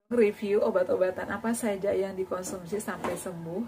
Review obat-obatan apa saja yang dikonsumsi sampai sembuh,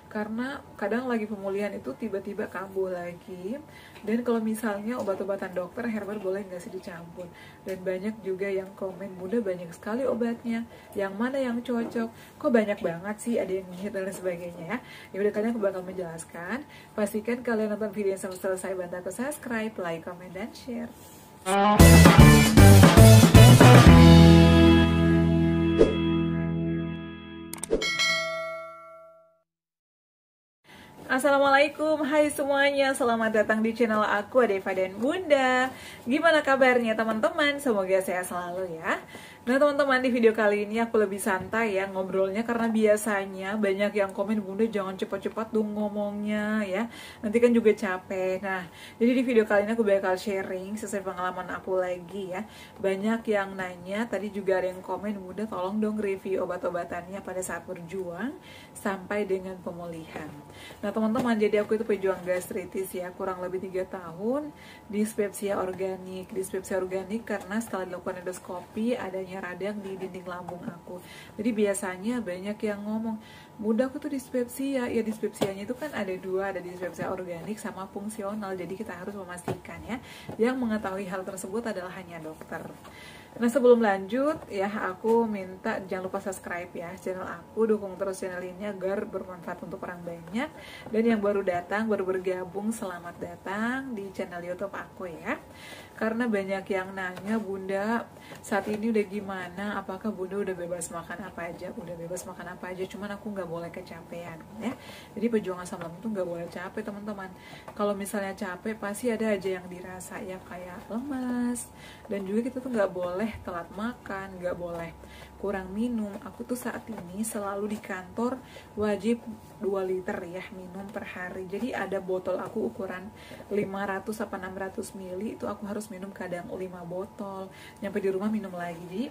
karena kadang lagi pemulihan itu tiba-tiba kambuh lagi. Dan kalau misalnya obat-obatan dokter herbal boleh nggak sih dicampur, dan banyak juga yang komen, Bunda banyak sekali obatnya, yang mana yang cocok, kok banyak banget sih, ada yang nyihir dan lain sebagainya ya. Ya udah, kalian aku bakal menjelaskan. Pastikan kalian nonton video sampai selesai, bantu aku subscribe, like, comment, dan share. Assalamualaikum, hai semuanya, selamat datang di channel aku, Deva dan Bunda. Gimana kabarnya teman-teman? Semoga sehat selalu ya. Nah teman-teman, di video kali ini aku lebih santai ya ngobrolnya, karena biasanya banyak yang komen, Bunda jangan cepat-cepat dong ngomongnya ya, nanti kan juga capek. Nah, jadi di video kali ini aku bakal sharing sesuai pengalaman aku lagi ya. Banyak yang nanya, tadi juga ada yang komen, Bunda tolong dong review obat-obatannya pada saat berjuang sampai dengan pemulihan. Nah teman-teman, jadi aku itu pejuang gastritis ya, kurang lebih 3 tahun, dispepsia organik. Dispepsia organik karena setelah dilakukan endoskopi adanya radang di dinding lambung aku. Jadi biasanya banyak yang ngomong, Bunda aku tuh dispepsia. Ya dispepsianya itu kan ada dua, ada dispepsia organik sama fungsional. Jadi kita harus memastikan ya, yang mengetahui hal tersebut adalah hanya dokter. Nah sebelum lanjut ya, aku minta jangan lupa subscribe ya channel aku, dukung terus channel ini agar bermanfaat untuk orang banyak. Dan yang baru datang, baru bergabung, selamat datang di channel YouTube aku ya. Karena banyak yang nanya, Bunda saat ini udah gimana, apakah Bunda udah bebas makan apa aja? Udah bebas makan apa aja, cuman aku nggak boleh kecapean ya. Jadi perjuangan sama itu nggak boleh capek teman-teman. Kalau misalnya capek pasti ada aja yang dirasa ya, kayak lemas. Dan juga kita tuh nggak boleh telat makan, nggak boleh kurang minum. Aku tuh saat ini selalu di kantor wajib 2 liter ya minum per hari. Jadi ada botol aku ukuran 500 apa 600 ml, itu aku harus minum kadang 5 botol. Nyampe di rumah minum lagi. Jadi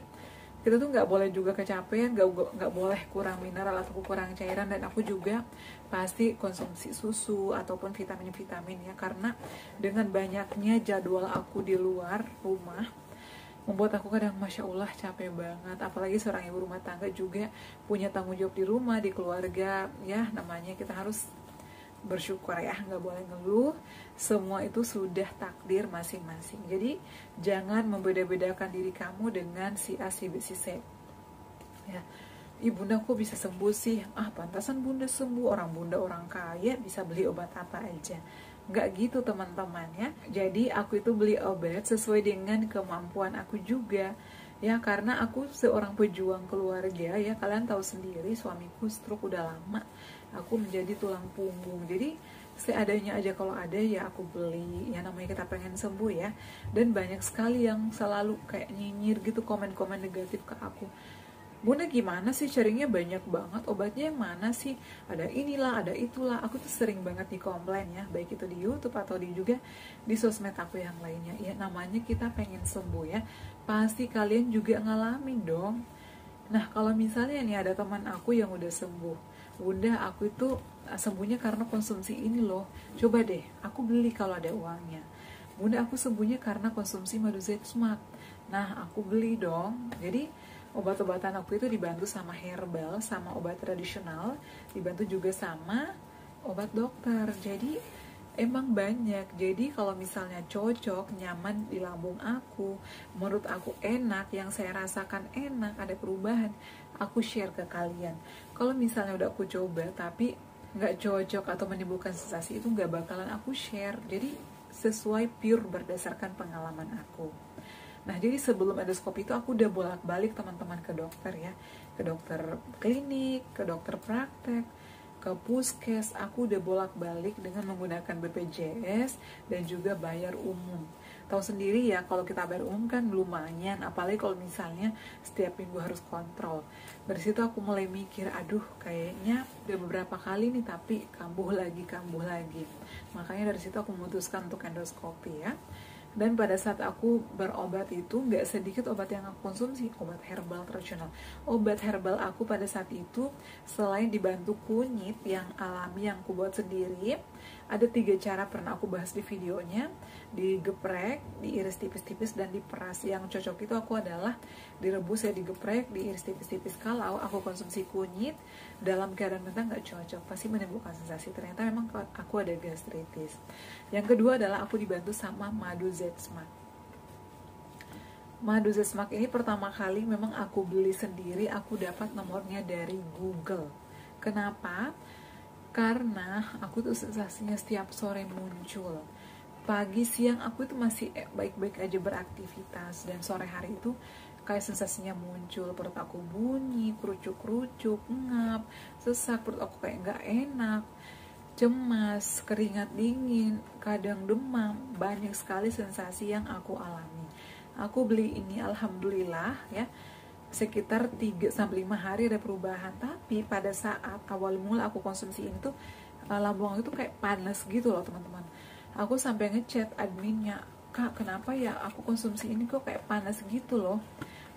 kita tuh nggak boleh juga kecapean, nggak boleh kurang mineral atau kurang cairan. Dan aku juga pasti konsumsi susu ataupun vitamin-vitamin ya, karena dengan banyaknya jadwal aku di luar rumah membuat aku kadang Masya Allah capek banget. Apalagi seorang ibu rumah tangga juga punya tanggung jawab di rumah, di keluarga ya, namanya kita harus bersyukur ya, nggak boleh ngeluh. Semua itu sudah takdir masing-masing. Jadi jangan membeda-bedakan diri kamu dengan si A, si B, si C ya. Bunda kok bisa sembuh sih? Pantasan Bunda sembuh, orang Bunda orang kaya bisa beli obat apa aja. Nggak gitu teman-teman ya. Jadi aku itu beli obat sesuai dengan kemampuan aku juga ya, karena aku seorang pejuang keluarga ya. Kalian tahu sendiri, suamiku stroke udah lama, aku menjadi tulang punggung. Jadi seadanya aja kalau ada ya aku beli ya, namanya kita pengen sembuh ya. Dan banyak sekali yang selalu kayak nyinyir gitu, komen-komen negatif ke aku, Bunda gimana sih sharingnya banyak banget, obatnya yang mana sih, ada inilah, ada itulah. Aku tuh sering banget dikomplain ya, baik itu di YouTube atau juga di sosmed aku yang lainnya ya. Namanya kita pengen sembuh ya, pasti kalian juga ngalamin dong. Nah kalau misalnya nih ada teman aku yang udah sembuh, Bunda aku itu sembuhnya karena konsumsi ini loh, coba deh aku beli kalau ada uangnya. Bunda aku sembuhnya karena konsumsi madu zetsmat, nah aku beli dong. Jadi obat-obatan aku itu dibantu sama herbal, sama obat tradisional, dibantu juga sama obat dokter. Jadi emang banyak. Jadi kalau misalnya cocok, nyaman di lambung aku, menurut aku enak, yang saya rasakan enak, ada perubahan, aku share ke kalian. Kalau misalnya udah aku coba tapi nggak cocok atau menimbulkan sensasi, itu nggak bakalan aku share. Jadi sesuai pure berdasarkan pengalaman aku. Nah jadi sebelum endoskopi itu aku udah bolak-balik teman-teman ke dokter ya, ke dokter klinik, ke dokter praktek, ke puskes. Aku udah bolak-balik dengan menggunakan BPJS dan juga bayar umum. Tahu sendiri ya, kalau kita bayar umum kan lumayan, apalagi kalau misalnya setiap minggu harus kontrol. Dari situ aku mulai mikir, aduh kayaknya udah beberapa kali nih tapi kambuh lagi. Makanya dari situ aku memutuskan untuk endoskopi ya. Dan pada saat aku berobat itu nggak sedikit obat yang aku konsumsi, obat herbal tradisional. Obat herbal aku pada saat itu selain dibantu kunyit yang alami yang aku buat sendiri, ada 3 cara pernah aku bahas di videonya: digeprek, diiris tipis-tipis, dan diperas. Yang cocok itu aku adalah direbus ya, digeprek, diiris tipis-tipis. Kalau aku konsumsi kunyit dalam keadaan mentah nggak cocok, pasti menimbulkan sensasi. Ternyata memang aku ada gastritis. Yang kedua adalah aku dibantu sama madu Zsmax. Madu Zsmax ini pertama kali memang aku beli sendiri, aku dapat nomornya dari Google. Kenapa? Karena aku tuh sensasinya setiap sore muncul. Pagi siang aku itu masih baik-baik aja beraktivitas, dan sore hari itu kayak sensasinya muncul, perut aku bunyi, kerucuk-kerucuk, ngap, sesak, perut aku kayak nggak enak, cemas, keringat dingin, kadang demam, banyak sekali sensasi yang aku alami. Aku beli ini alhamdulillah ya, sekitar 3-5 hari ada perubahan. Tapi pada saat awal mula aku konsumsi ini tuh lambung aku tuh kayak panas gitu loh teman-teman. Aku sampai ngechat adminnya, "Kak, kenapa ya aku konsumsi ini kok kayak panas gitu loh?"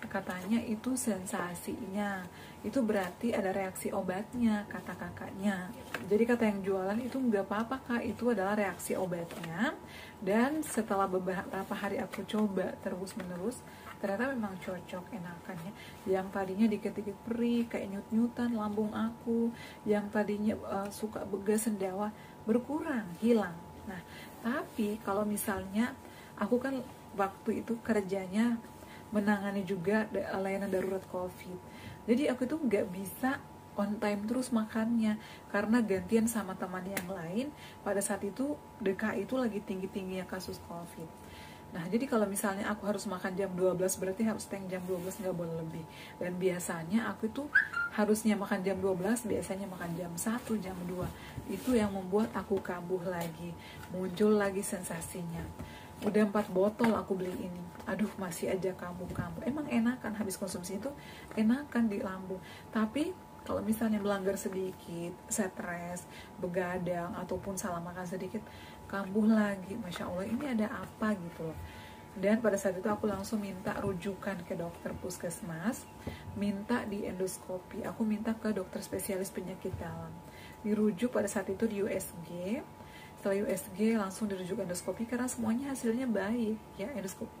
Katanya itu sensasinya, itu berarti ada reaksi obatnya, kata kakaknya. Jadi kata yang jualan itu nggak apa-apa kak, itu adalah reaksi obatnya. Dan setelah beberapa hari aku coba terus menerus, ternyata memang cocok, enakannya. Yang tadinya dikit-dikit perih kayak nyut-nyutan lambung aku, yang tadinya suka begas sendawa, berkurang, hilang. Nah, tapi kalau misalnya aku kan waktu itu kerjanya menangani juga layanan darurat COVID, jadi aku tuh nggak bisa on time terus makannya, karena gantian sama teman yang lain. Pada saat itu DKI itu lagi tinggi-tingginya kasus COVID. Nah, jadi kalau misalnya aku harus makan jam 12, berarti harus stay jam 12, nggak boleh lebih. Dan biasanya aku tuh harusnya makan jam 12, biasanya makan jam 1, jam 2. Itu yang membuat aku kambuh lagi, muncul lagi sensasinya. Udah 4 botol aku beli ini, aduh masih aja kambuh-kambuh. Emang enakan habis konsumsi itu, enakan di lambung. Tapi kalau misalnya melanggar sedikit, stres, begadang, ataupun salah makan sedikit, kambuh lagi. Masya Allah, ini ada apa gitu loh. Dan pada saat itu aku langsung minta rujukan ke dokter puskesmas, minta di endoskopi. Aku minta ke dokter spesialis penyakit dalam, dirujuk pada saat itu di USG. Setelah USG langsung dirujuk endoskopi karena semuanya hasilnya baik ya. Endoskopi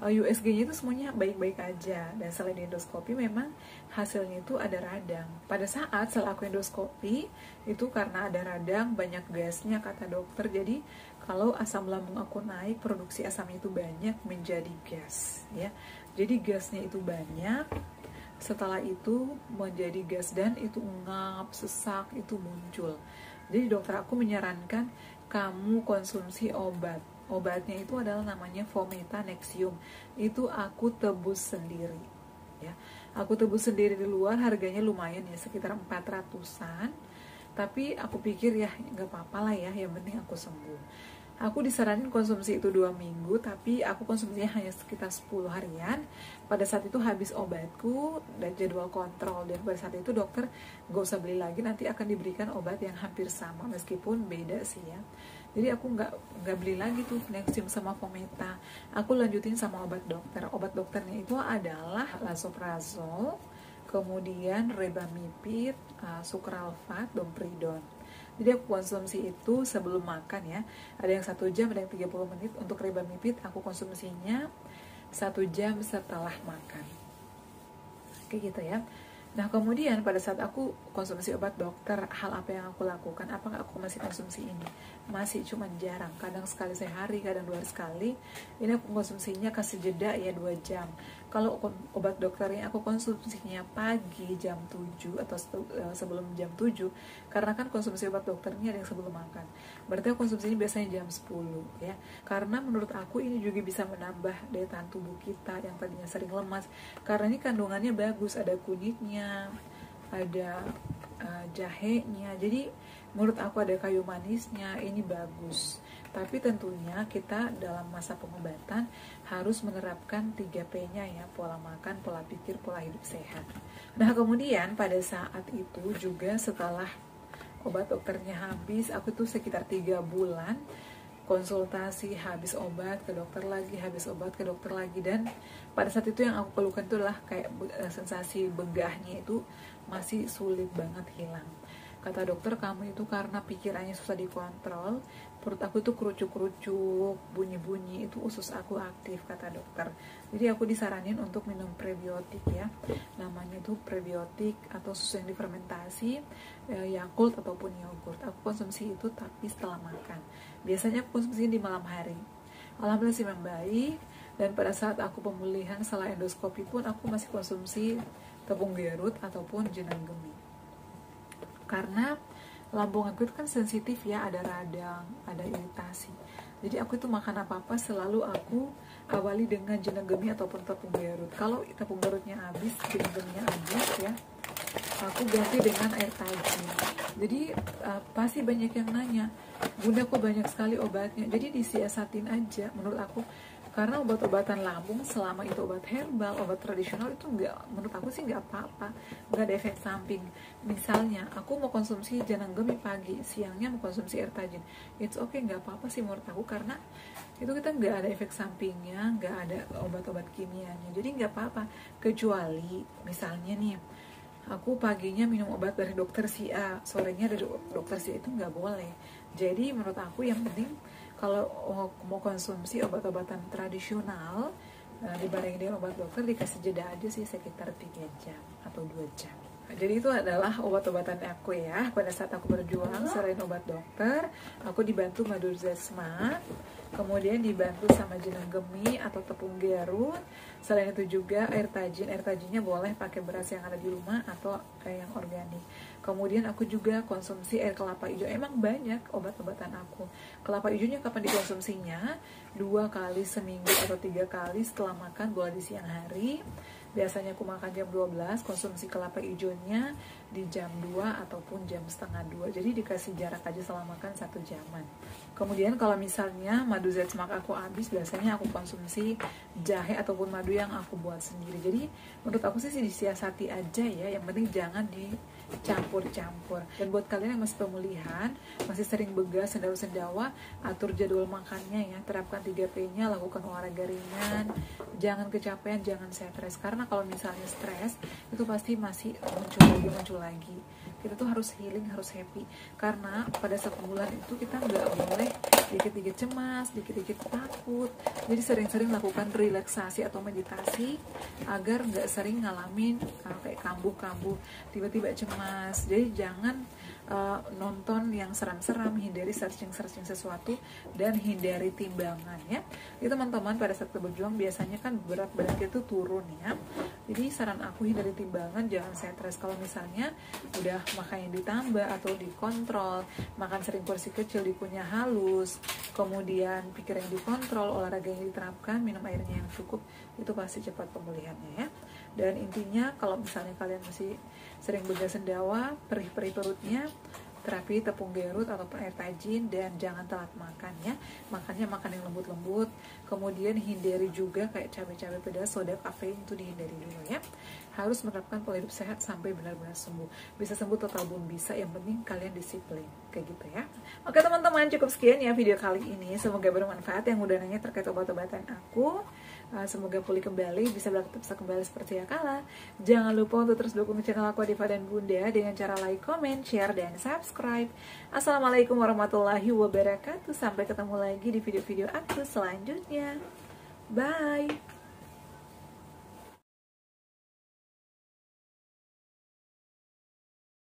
USG-nya itu semuanya baik-baik aja. Dan selain di endoskopi memang hasilnya itu ada radang. Pada saat setelah aku endoskopi itu karena ada radang, banyak gasnya kata dokter. Jadi kalau asam lambung aku naik, produksi asamnya itu banyak menjadi gas ya. Jadi gasnya itu banyak, setelah itu menjadi gas, dan itu ngap, sesak, itu muncul. Jadi dokter aku menyarankan kamu konsumsi obat. Obatnya itu adalah namanya Fometa Nexium. Itu aku tebus sendiri ya. Aku tebus sendiri di luar, harganya lumayan ya, sekitar 400-an. Tapi aku pikir ya nggak apa-apa lah ya, yang penting aku sembuh. Aku disaranin konsumsi itu 2 minggu, tapi aku konsumsinya hanya sekitar 10 harian. Pada saat itu habis obatku dan jadwal kontrol, dan pada saat itu dokter gak usah beli lagi, nanti akan diberikan obat yang hampir sama meskipun beda sih ya. Jadi aku nggak beli lagi tuh Nexium sama Fometa. Aku lanjutin sama obat dokter. Obat dokternya itu adalah Lansoprazol, kemudian Rebamipid, Sukralfat, Dompridon. Jadi aku konsumsi itu sebelum makan ya. Ada yang 1 jam, ada yang 30 menit. Untuk Rebamipid aku konsumsinya 1 jam setelah makan. Kayak gitu ya. Nah kemudian pada saat aku konsumsi obat dokter, hal apa yang aku lakukan? Apakah aku masih konsumsi ini? Masih, cuman jarang, kadang sekali sehari, kadang 2 hari sekali. Ini aku konsumsinya kasih jeda ya 2 jam. Kalau obat dokternya aku konsumsinya pagi jam 7 atau sebelum jam 7, karena kan konsumsi obat dokternya ada yang sebelum makan. Berarti aku konsumsinya biasanya jam 10 ya. Karena menurut aku ini juga bisa menambah daya tahan tubuh kita yang tadinya sering lemas. Karena ini kandungannya bagus, ada kunyitnya, ada jahenya. Jadi menurut aku ada kayu manisnya, ini bagus. Tapi tentunya kita dalam masa pengobatan harus menerapkan 3P-nya ya, pola makan, pola pikir, pola hidup sehat. Nah kemudian pada saat itu juga setelah obat dokternya habis, aku tuh sekitar 3 bulan konsultasi, habis obat ke dokter lagi, habis obat ke dokter lagi. Dan pada saat itu yang aku keluhkan itu adalah kayak sensasi begahnya itu masih sulit banget hilang. Kata dokter, kamu itu karena pikirannya susah dikontrol, perut aku itu kerucuk-kerucuk, bunyi-bunyi, itu usus aku aktif, kata dokter. Jadi aku disaranin untuk minum prebiotik ya, namanya itu prebiotik atau susu yang difermentasi, Yakult ataupun yogurt. Aku konsumsi itu tapi setelah makan, biasanya aku konsumsi di malam hari. Alhamdulillah sih membaik. Dan pada saat aku pemulihan setelah endoskopi pun aku masih konsumsi tepung Garut ataupun jenang gemi, karena lambung aku itu kan sensitif ya, ada radang, ada iritasi. Jadi aku itu makan apa-apa selalu aku awali dengan jenang gemi ataupun tepung Garut. Kalau tepung Garutnya habis, jenang geminya habis ya, aku ganti dengan air tajin. Jadi pasti banyak yang nanya, Bunda kok banyak sekali obatnya. Jadi disiasatin aja menurut aku, karena obat-obatan lambung selama itu obat herbal, obat tradisional itu enggak, menurut aku sih nggak apa-apa, nggak ada efek samping. Misalnya aku mau konsumsi jenang gemi pagi, siangnya mau konsumsi air tajin, it's okay, nggak apa-apa sih menurut aku, karena itu kita nggak ada efek sampingnya, nggak ada obat-obat kimianya, jadi nggak apa-apa. Kecuali misalnya nih, aku paginya minum obat dari dokter si A, sorenya dari dokter si A, itu nggak boleh. Jadi menurut aku yang penting kalau mau konsumsi obat-obatan tradisional dibarengin dengan obat dokter, dikasih jeda aja sih sekitar 3 jam atau 2 jam. Jadi itu adalah obat-obatan aku ya. Pada saat aku berjuang selain obat dokter, aku dibantu madu Zesma, kemudian dibantu sama jenang gemi atau tepung Garut. Selain itu juga air tajin. Air tajinnya boleh pakai beras yang ada di rumah atau yang organik. Kemudian aku juga konsumsi air kelapa hijau. Emang banyak obat-obatan aku. Kelapa hijaunya kapan dikonsumsinya? 2 kali seminggu atau 3 kali setelah makan, boleh di siang hari. Biasanya aku makan jam 12, konsumsi kelapa hijaunya di jam 2 ataupun jam setengah 2. Jadi dikasih jarak aja setelah makan 1 jaman. Kemudian kalau misalnya madu Zesma aku habis, biasanya aku konsumsi jahe ataupun madu yang aku buat sendiri. Jadi menurut aku sih disiasati aja ya, yang penting jangan dicampur-campur. Dan buat kalian yang masih pemulihan, masih sering begas, sendawa-sendawa, atur jadwal makannya ya, terapkan 3P-nya, lakukan olahraga ringan, jangan kecapean, jangan stres. Karena kalau misalnya stres, itu pasti masih muncul lagi. Kita tuh harus healing, harus happy. Karena pada saat pemulihan itu kita nggak boleh dikit-dikit cemas, dikit-dikit takut. Jadi sering-sering lakukan relaksasi atau meditasi agar nggak sering ngalamin kayak kambuh-kambuh, tiba-tiba cemas. Jadi jangan nonton yang seram-seram, hindari searching sesuatu, dan hindari timbangan ya. Itu teman-teman, pada saat berjuang biasanya kan berat badan kita tuh turun ya. Jadi saran aku hindari timbangan, jangan stres. Kalau misalnya udah makannya ditambah atau dikontrol, makan sering porsi kecil, dikunyah halus, kemudian pikiran yang dikontrol, olahraga yang diterapkan, minum airnya yang cukup, itu pasti cepat pemulihannya ya. Dan intinya kalau misalnya kalian masih sering begas sendawa, perih-perih perutnya, terapi tepung Garut ataupun air tajin, dan jangan telat makan ya. Makannya makan yang lembut-lembut. Kemudian hindari juga kayak cabai-cabai pedas, soda, kafein, itu dihindari dulu ya. Harus menerapkan pola hidup sehat sampai benar-benar sembuh. Bisa sembuh total belum bisa, yang penting kalian disiplin kayak gitu ya. Oke teman-teman, cukup sekian ya video kali ini. Semoga bermanfaat yang udah nanya terkait obat-obatan aku. Semoga pulih kembali, bisa beraktivitas kembali seperti kala. Jangan lupa untuk terus dukung channel aku Adifa dan Bunda dengan cara like, comment, share, dan subscribe. Assalamualaikum warahmatullahi wabarakatuh. Sampai ketemu lagi di video-video aku selanjutnya. Bye.